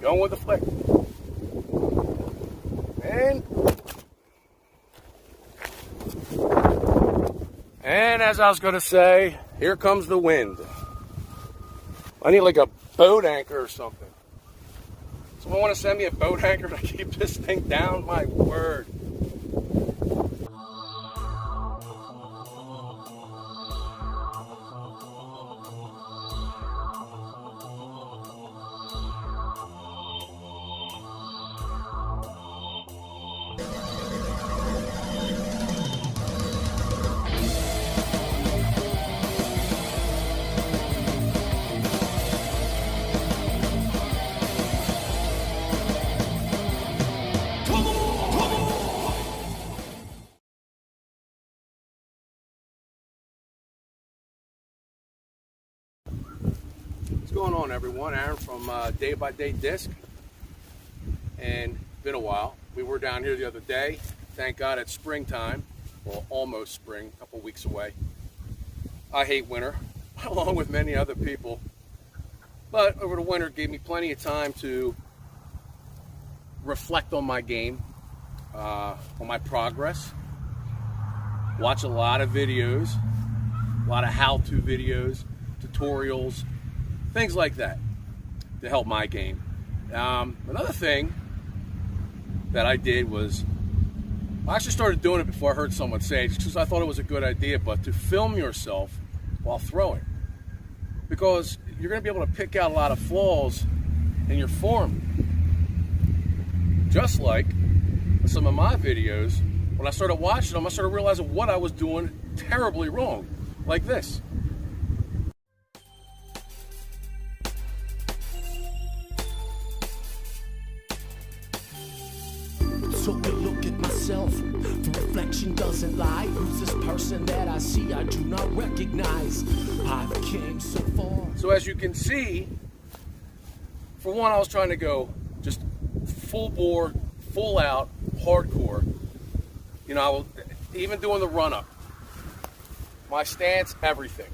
Going with the flick. And as I was going to say, here comes the wind. I need like a boat anchor or something. Someone want to send me a boat anchor to keep this thing down? My word. What's going on, everyone? Aaron from Day by Day Disc, and it's been a while. We were down here the other day. Thank God it's springtime. Well, almost spring, a couple weeks away. I hate winter, along with many other people. But over the winter, it gave me plenty of time to reflect on my game, on my progress, watch a lot of videos, a lot of how-to videos, tutorials, things like that to help my game. Another thing that I did was, I actually started doing it before I heard someone say it, just because I thought it was a good idea, but to film yourself while throwing. Because you're going to be able to pick out a lot of flaws in your form. Just like some of my videos, when I started watching them, I started realizing what I was doing terribly wrong. Like this. Took a look at myself, the reflection doesn't lie. Who's this person that I see I do not recognize? I've came so far. So as you can see, for one, I was trying to go just full bore, full out, hardcore. You know, I was even doing the run up. My stance, everything.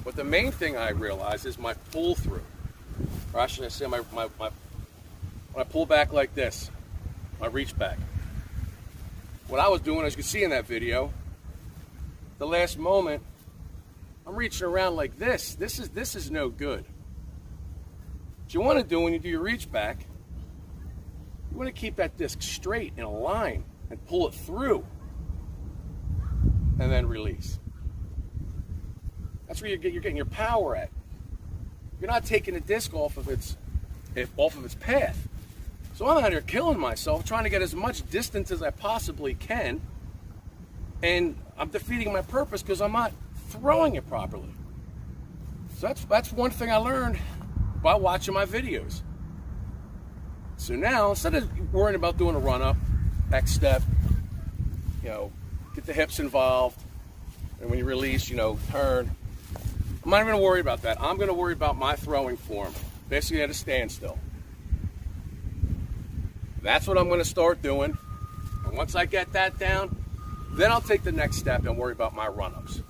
But the main thing I realized is my pull through. Or actually I say when I pull back like this, my reach back. What I was doing, as you can see in that video, the last moment, I'm reaching around like this. This is no good. What you want to do when you do your reach back, you want to keep that disc straight in a line and pull it through, and then release. That's where you're getting your power at. You're not taking the disc off of its path. So I'm out here killing myself, trying to get as much distance as I possibly can, and I'm defeating my purpose because I'm not throwing it properly. So that's one thing I learned by watching my videos. So now, instead of worrying about doing a run-up, X step, you know, get the hips involved, and when you release, you know, turn, I'm not even going to worry about that. I'm going to worry about my throwing form, basically at a standstill. That's what I'm going to start doing. And once I get that down, then I'll take the next step and worry about my run-ups.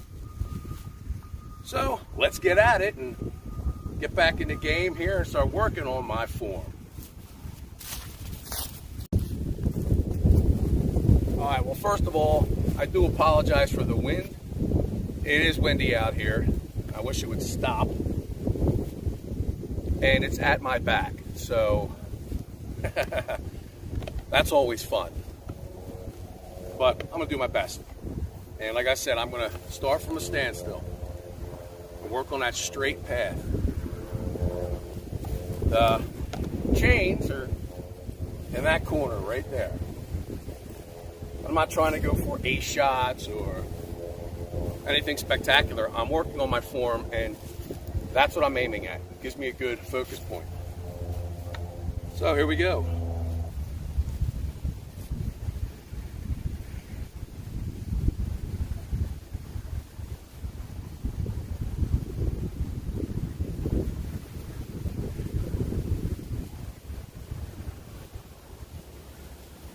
So let's get at it and get back in the game here and start working on my form. All right, well, first of all, I do apologize for the wind. It is windy out here. I wish it would stop. And it's at my back, so that's always fun. But I'm gonna do my best. And like I said, I'm gonna start from a standstill and work on that straight path. The chains are in that corner right there. I'm not trying to go for ace shots or anything spectacular. I'm working on my form, and that's what I'm aiming at. It gives me a good focus point. So here we go.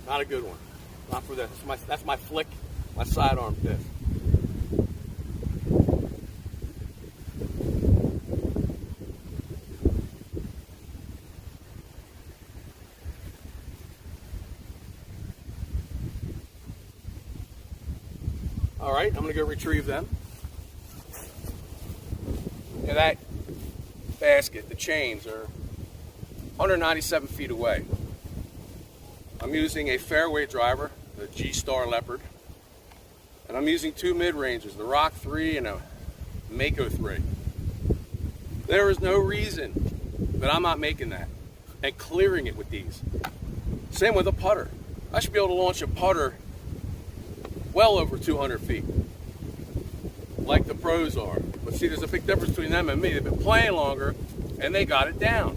Not a good one. Not for this. That's my flick, my sidearm disc. right, I'm gonna go retrieve them. And that basket, the chains, are 197 feet away. I'm using a fairway driver, the G-Star Leopard, and I'm using two mid-ranges, the Rock 3 and a Mako 3. There is no reason that I'm not making that and clearing it with these. Same with a putter. I should be able to launch a putter well over 200 feet, like the pros are. But see, there's a big difference between them and me. They've been playing longer, and they got it down.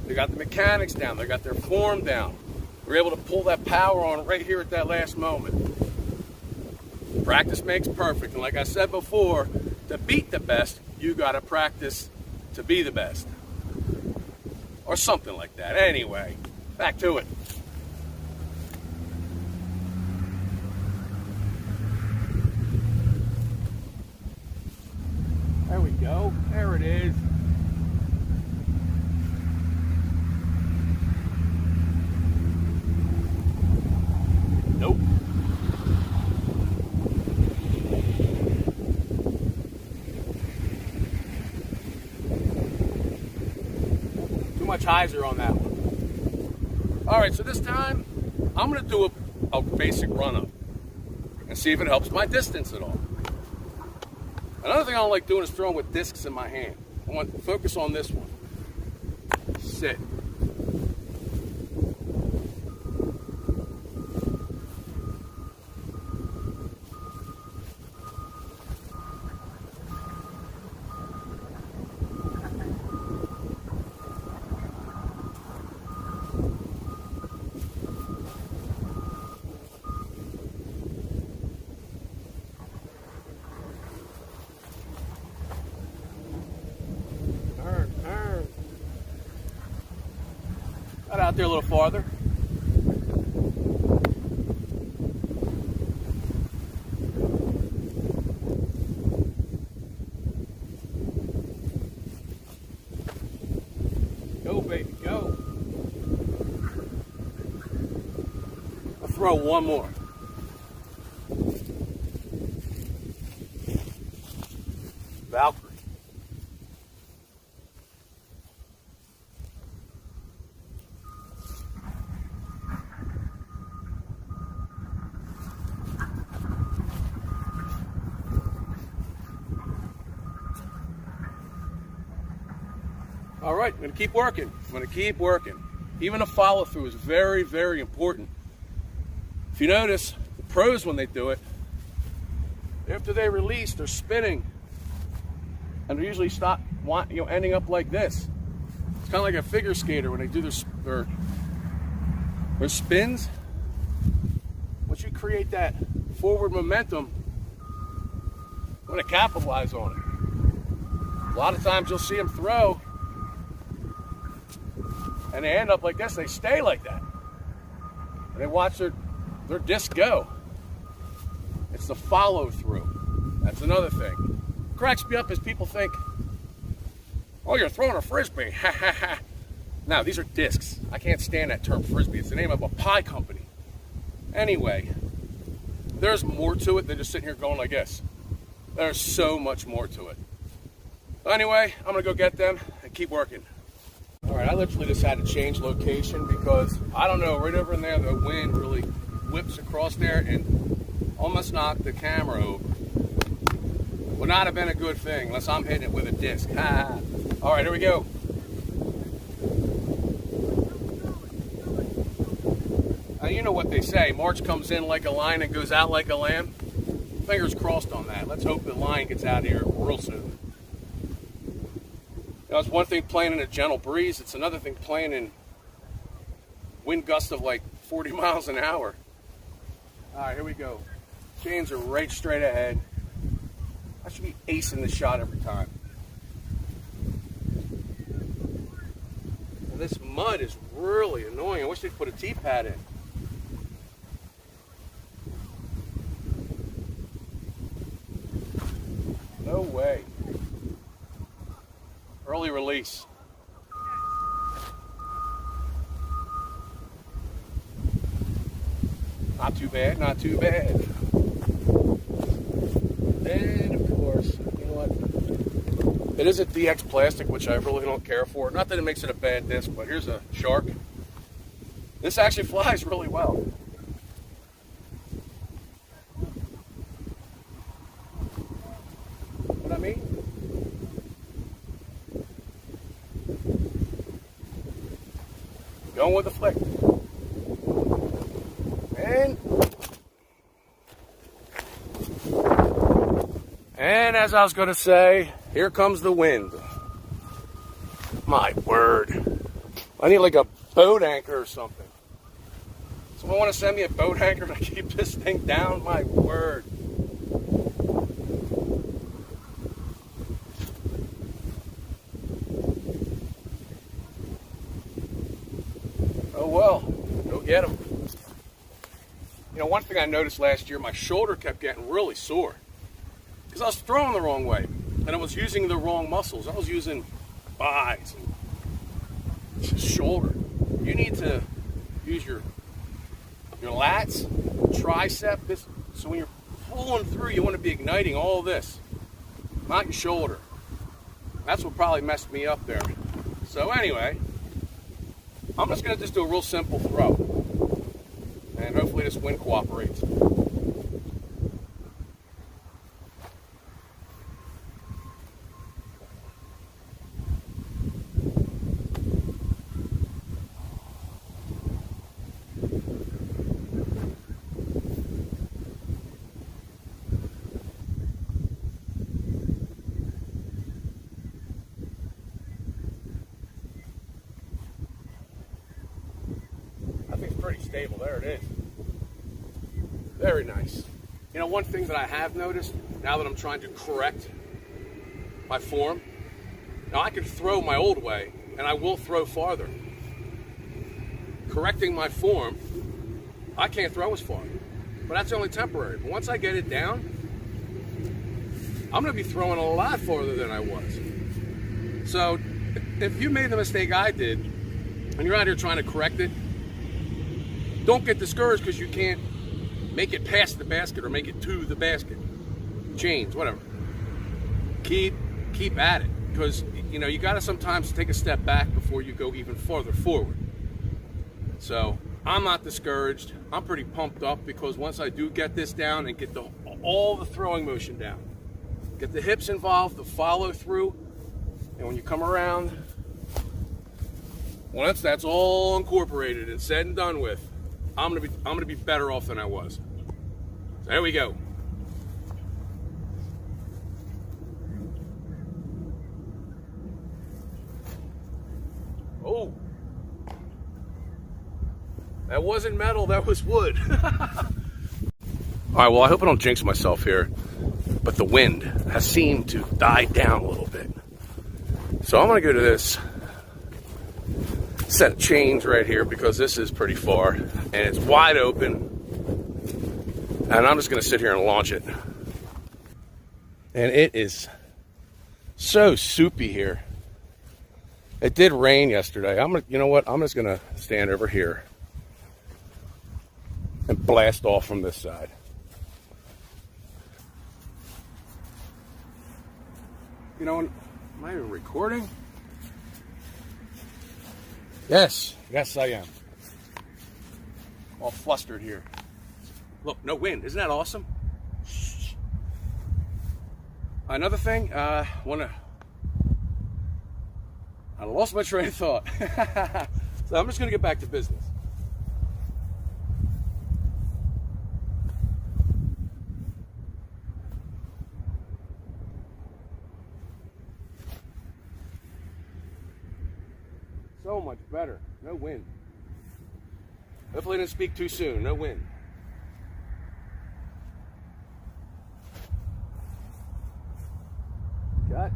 They got the mechanics down. They got their form down. They're able to pull that power on right here at that last moment. Practice makes perfect. And like I said before, to beat the best, you got to practice to be the best. Or something like that. Anyway, back to it. There we go. There it is. Nope. Too much hyzer on that one. All right, so this time I'm going to do a basic run-up and see if it helps my distance at all. Another thing I don't like doing is throwing with discs in my hand. I want to focus on this one. Sit. Got out there a little farther. Go, baby, go. I'll throw one more. Valkyrie. All right, I'm gonna keep working. I'm gonna keep working. Even a follow through is very, very important. If you notice, the pros, when they do it, after they release, they're spinning. And they usually stop, ending up like this. It's kind of like a figure skater when they do their spins. Once you create that forward momentum, I'm gonna capitalize on it. A lot of times you'll see them throw, and they end up like this. They stay like that. And they watch their disc go. It's the follow through. That's another thing. Cracks me up as people think, oh, you're throwing a frisbee. Ha ha ha. Now, these are discs. I can't stand that term frisbee. It's the name of a pie company. Anyway, there's more to it than just sitting here going like this. There's so much more to it. Anyway, I'm gonna go get them and keep working. All right, I literally just had to change location because, I don't know, right over in there, the wind really whips across there and almost knocked the camera over. Would not have been a good thing unless I'm hitting it with a disc. Ha! All right, here we go. Now, you know what they say, March comes in like a lion and goes out like a lamb. Fingers crossed on that. Let's hope the lion gets out of here real soon. You know, it's one thing playing in a gentle breeze. It's another thing playing in wind gusts of like 40 miles an hour. All right, here we go. Chains are right straight ahead. I should be acing the shot every time. And this mud is really annoying. I wish they'd put a T-pad in. No way. Early release. Not too bad, not too bad. And of course, you know what? It is a DX plastic, which I really don't care for. Not that it makes it a bad disc, but here's a Shark. This actually flies really well. What I mean? Going with the flick. And as I was going to say, here comes the wind. My word. I need like a boat anchor or something. Someone want to send me a boat anchor to keep this thing down? My word. Oh well, go get them. You know, one thing I noticed last year, my shoulder kept getting really sore. Because I was throwing the wrong way. And I was using the wrong muscles. I was using buys and shoulder. You need to use your lats, tricep. So when you're pulling through, you want to be igniting all this, not your shoulder. That's what probably messed me up there. So anyway, I'm just going to do a real simple throw. And hopefully this wind cooperates. Pretty stable. There it is. Very nice. You know, one thing that I have noticed now that I'm trying to correct my form, now I can throw my old way and I will throw farther. Correcting my form, I can't throw as far, but that's only temporary. But once I get it down, I'm going to be throwing a lot farther than I was. So if you made the mistake I did and you're out here trying to correct it, don't get discouraged because you can't make it past the basket or make it to the basket. Chains, whatever. Keep at it, because you know you got to sometimes take a step back before you go even farther forward. So I'm not discouraged. I'm pretty pumped up because once I do get this down and get all the throwing motion down, get the hips involved, the follow through, and when you come around, once that's all incorporated and said and done with, I'm gonna be better off than I was. So there we go. Oh, that wasn't metal, that was wood. All right, well, I hope I don't jinx myself here, but the wind has seemed to die down a little bit. So I'm gonna go to this set of chains right here because this is pretty far and it's wide open, and I'm just going to sit here and launch it. And it is so soupy here. It did rain yesterday. You know what? I'm just going to stand over here and blast off from this side. You know, am I even recording? Yes, I am. All flustered here. Look, no wind. Isn't that awesome? Shh. Another thing, I lost my train of thought. So I'm just going to get back to business. So much better. No wind. Hopefully I didn't speak too soon. No wind. Got.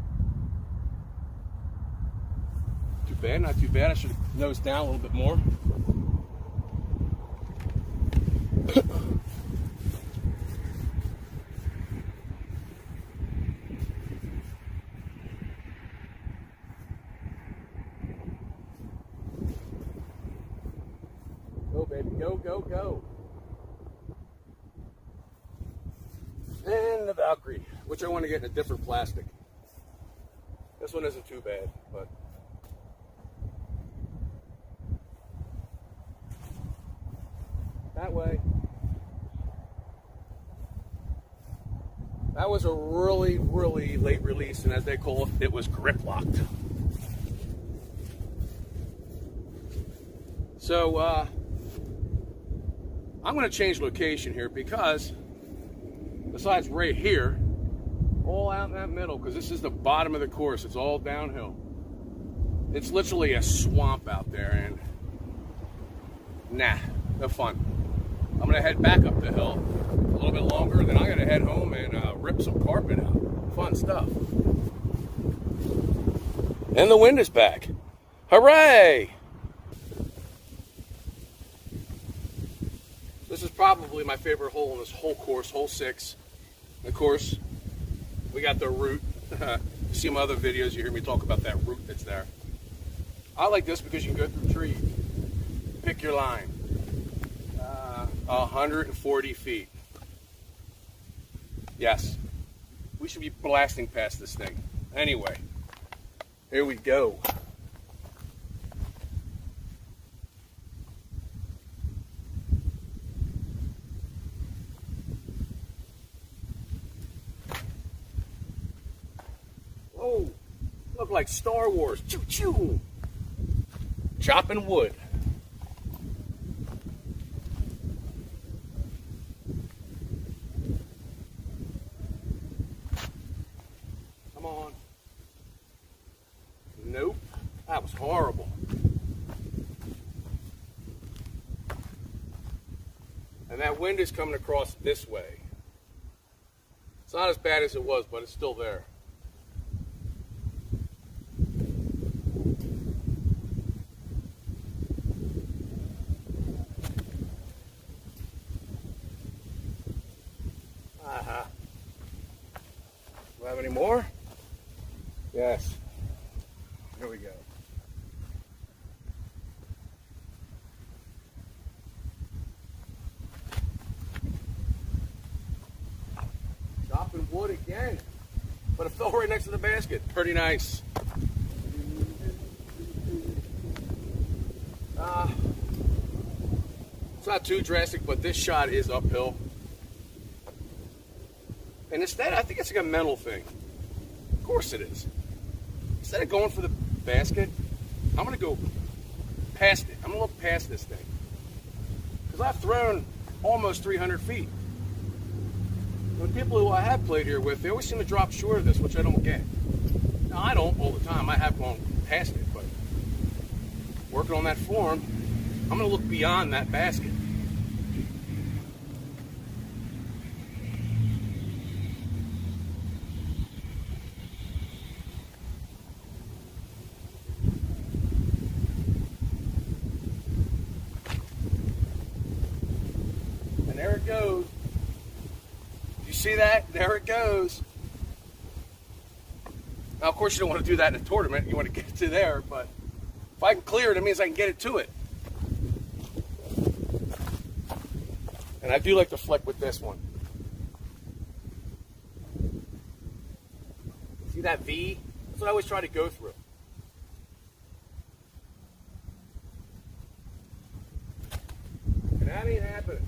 Too bad, not too bad. I should have nosed down a little bit more. Go, baby, go, go, go. And the Valkyrie. which I want to get in a different plastic. This one isn't too bad, but that way. That was a really, really late release, and as they call it, it was grip locked. So I'm going to change location here because besides right here, all out in that middle, because this is the bottom of the course, it's all downhill. It's literally a swamp out there, and nah, no fun. I'm going to head back up the hill a little bit longer, then I got to head home and rip some carpet out. Fun stuff. And the wind is back. Hooray! This is probably my favorite hole in this whole course, hole 6. Of course, we got the root. You see my other videos, you hear me talk about that root that's there. I like this because you can go through trees. Pick your line. 140 feet. Yes. We should be blasting past this thing. Anyway, here we go. Oh, look like Star Wars. Choo choo. Chopping wood. Come on. Nope. That was horrible. And that wind is coming across this way. It's not as bad as it was, but it's still there. Do I have any more? Yes. Here we go. Chopping wood again. But it fell right next to the basket. Pretty nice. It's not too drastic, but this shot is uphill. And instead, I think it's like a mental thing. Of course it is. Instead of going for the basket, I'm going to go past it. I'm going to look past this thing. Because I've thrown almost 300 feet. The people who I have played here with, they always seem to drop short of this, which I don't get. Now, I don't all the time. I have gone past it, but working on that form, I'm going to look beyond that basket. And there it goes. You see that? There it goes. Now, of course, you don't want to do that in a tournament. You want to get to there, but if I can clear it, it means I can get it to it. And I do like to flick with this one. See that V? That's what I always try to go through. And that ain't happening.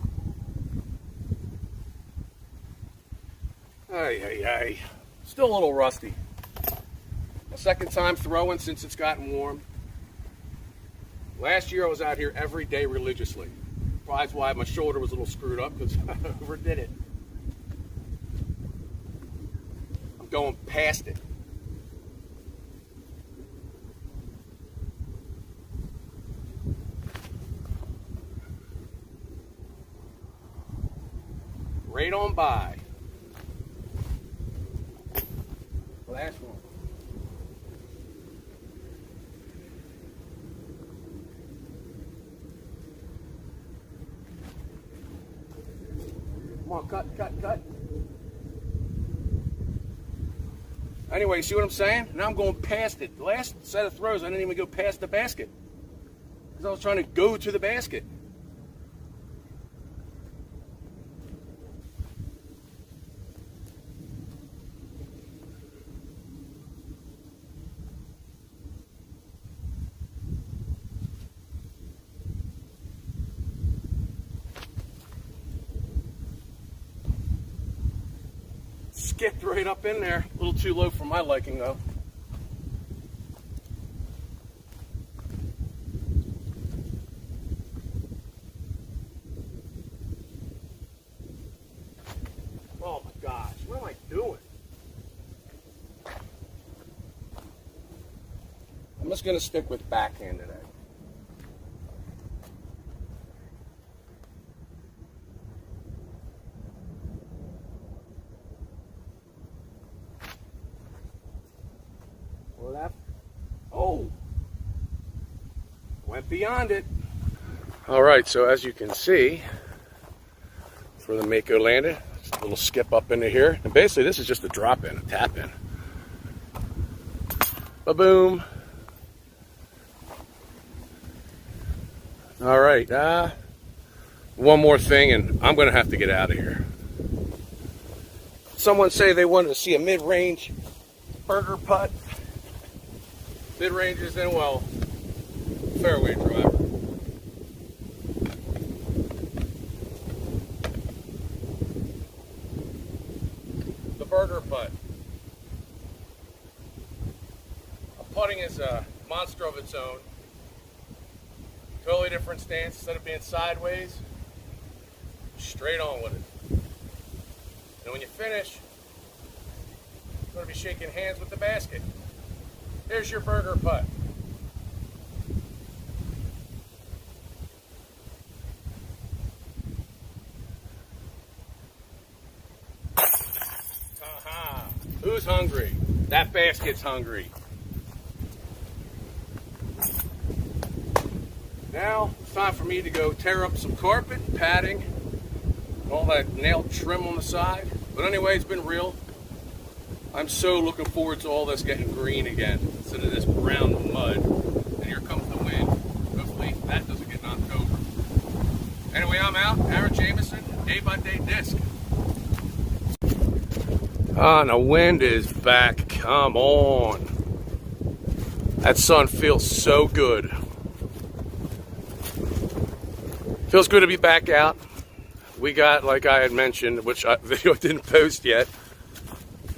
Ay, ay, ay. Still a little rusty. A second time throwing since it's gotten warm. Last year I was out here every day religiously. That's why my shoulder was a little screwed up, because I overdid it. I'm going past it. Right on by. Last one. Come on, cut, cut, cut. Anyway, see what I'm saying? Now I'm going past it. The last set of throws, I didn't even go past the basket, because I was trying to go to the basket. skipped right up in there. A little too low for my liking, though. Oh my gosh, what am I doing? I'm just going to stick with backhand today. Left. Oh! Went beyond it. Alright, so as you can see, for the Mako landed, just a little skip up into here. And basically this is just a drop in, a tap in. Ba-boom. Alright, one more thing and I'm going to have to get out of here. Someone say they wanted to see a mid-range burger putt. Mid-range is in, well, fairway driver. The burger putt. Putting is a monster of its own. Totally different stance. Instead of being sideways, straight on with it. And when you finish, you're going to be shaking hands with the basket. There's your burger putt. Who's hungry? That basket's hungry. Now it's time for me to go tear up some carpet, padding, all that nail trim on the side. But anyway, it's been real. I'm so looking forward to all this getting green again instead of this brown mud. And here comes the wind. Hopefully that doesn't get knocked over. Anyway, I'm out. Aaron Jameson, Day by Day Disc. And the wind is back. Come on. That sun feels so good. Feels good to be back out. We got, like I had mentioned, which video didn't post yet.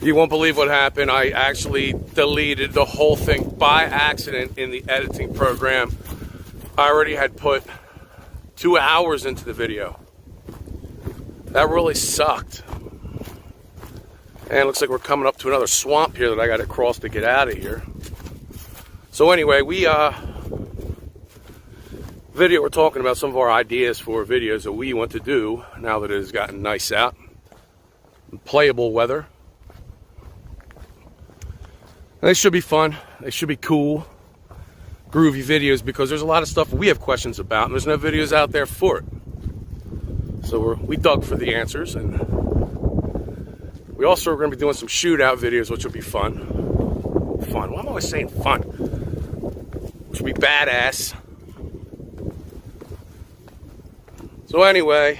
You won't believe what happened. I actually deleted the whole thing by accident in the editing program. I already had put 2 hours into the video. That really sucked. And it looks like we're coming up to another swamp here that I got to cross to get out of here. So anyway, we're talking about some of our ideas for videos that we want to do now that it has gotten nice out. Playable weather. And they should be fun. They should be cool, groovy videos because there's a lot of stuff we have questions about and there's no videos out there for it. So we dug for the answers, and we also are going to be doing some shootout videos, which will be fun. Fun. Why am I always saying fun? Which will be badass. So anyway,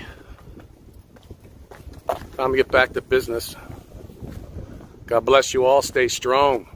time to get back to business. God bless you all. Stay strong.